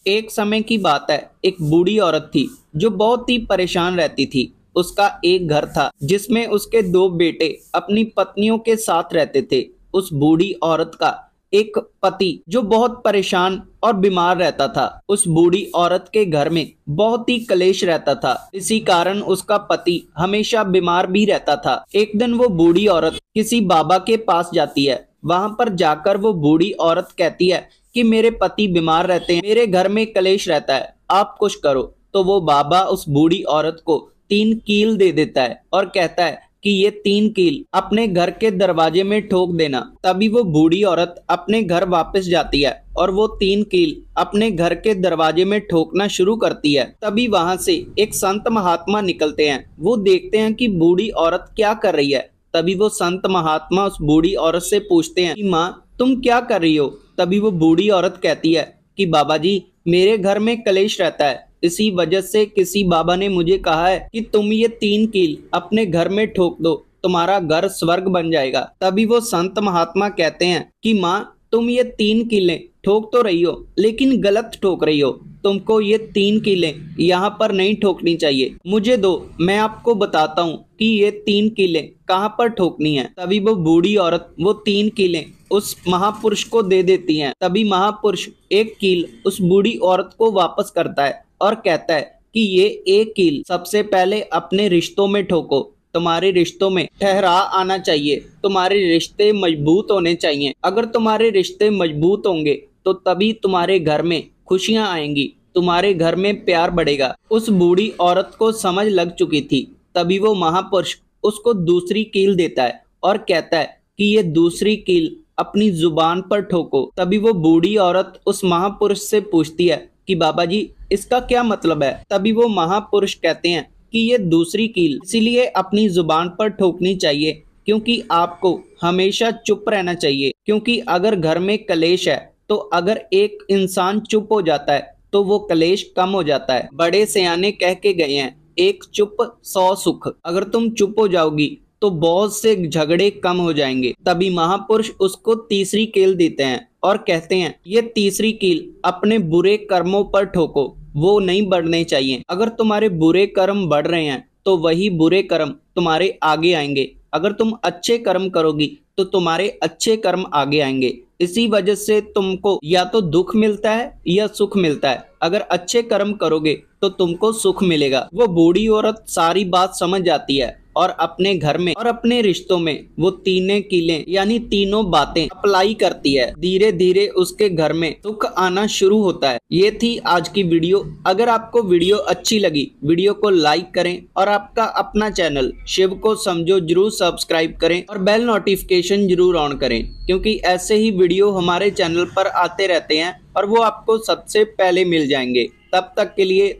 एक समय की बात है, एक बूढ़ी औरत थी जो बहुत ही परेशान रहती थी। उसका एक घर था जिसमें उसके दो बेटे अपनी पत्नियों के साथ रहते थे। उस बूढ़ी औरत का एक पति जो बहुत परेशान और बीमार रहता था। उस बूढ़ी औरत के घर में बहुत ही कलेश रहता था। इसी कारण उसका पति हमेशा बीमार भी रहता था। एक दिन वो बूढ़ी औरत किसी बाबा के पास जाती है। वहां पर जाकर वो बूढ़ी औरत कहती है कि मेरे पति बीमार रहते हैं, मेरे घर में कलेश रहता है, आप कुछ करो। तो वो बाबा उस बूढ़ी औरत को 3 कील दे देता है और कहता है कि ये 3 कील अपने घर के दरवाजे में ठोक देना। तभी वो बूढ़ी औरत अपने घर वापस जाती है और वो 3 कील अपने घर के दरवाजे में ठोकना शुरू करती है। तभी वहां से एक संत महात्मा निकलते हैं। वो देखते हैं कि बूढ़ी औरत क्या कर रही है। तभी वो संत महात्मा उस बूढ़ी औरत से पूछते हैं कि माँ, तुम क्या कर रही हो। तभी वो बूढ़ी औरत कहती है कि बाबा जी, मेरे घर में कलेश रहता है, इसी वजह से किसी बाबा ने मुझे कहा है कि तुम ये 3 कील अपने घर में ठोक दो, तुम्हारा घर स्वर्ग बन जाएगा। तभी वो संत महात्मा कहते हैं कि माँ, तुम ये 3 कीलें ठोक तो रही हो, लेकिन गलत ठोक रही हो। तुमको ये 3 कीलें यहाँ पर नहीं ठोकनी चाहिए, मुझे दो, मैं आपको बताता हूँ कि ये 3 कीलें कहाँ पर ठोकनी है। तभी वो बूढ़ी औरत वो 3 कीलें उस महापुरुष को दे देती हैं। तभी महापुरुष एक कील उस बूढ़ी औरत को वापस करता है और कहता है कि ये एक कील सबसे पहले अपने रिश्तों में ठोको, तुम्हारे रिश्तों में ठहराव आना चाहिए, तुम्हारे रिश्ते मजबूत होने चाहिए। अगर तुम्हारे रिश्ते मजबूत होंगे तो तभी तुम्हारे घर में खुशियां आएंगी, तुम्हारे घर में प्यार बढ़ेगा। उस बूढ़ी औरत को समझ लग चुकी थी। तभी वो महापुरुष उसको दूसरी कील देता है और कहता है कि ये दूसरी कील अपनी जुबान पर ठोको। तभी वो बूढ़ी औरत उस महापुरुष से पूछती है कि बाबा जी, इसका क्या मतलब है। तभी वो महापुरुष कहते हैं कि ये दूसरी कील इसीलिए अपनी जुबान पर ठोकनी चाहिए क्योंकि आपको हमेशा चुप रहना चाहिए। क्योंकि अगर घर में कलेश है तो अगर एक इंसान चुप हो जाता है तो वो कलेश कम हो जाता है। बड़े सयाने कह के गए हैं, एक चुप 100 सुख। अगर तुम चुप हो जाओगी तो बहुत से झगड़े कम हो जाएंगे। तभी महापुरुष उसको तीसरी कील देते हैं और कहते हैं ये तीसरी कील अपने बुरे कर्मों पर ठोको, वो नहीं बढ़ने चाहिए। अगर तुम्हारे बुरे कर्म बढ़ रहे हैं तो वही बुरे कर्म तुम्हारे आगे आएंगे। अगर तुम अच्छे कर्म करोगी तो तुम्हारे अच्छे कर्म आगे आएंगे। इसी वजह से तुमको या तो दुख मिलता है या सुख मिलता है। अगर अच्छे कर्म करोगे तो तुमको सुख मिलेगा। वो बूढ़ी औरत सारी बात समझ जाती है और अपने घर में और अपने रिश्तों में वो 3 कीलें यानी तीनों बातें अप्लाई करती है। धीरे धीरे उसके घर में सुख आना शुरू होता है। ये थी आज की वीडियो। अगर आपको वीडियो अच्छी लगी, वीडियो को लाइक करें और आपका अपना चैनल शिव को समझो जरूर सब्सक्राइब करें और बेल नोटिफिकेशन जरूर ऑन करें, क्योंकि ऐसे ही वीडियो हमारे चैनल पर आते रहते हैं और वो आपको सबसे पहले मिल जाएंगे। तब तक के लिए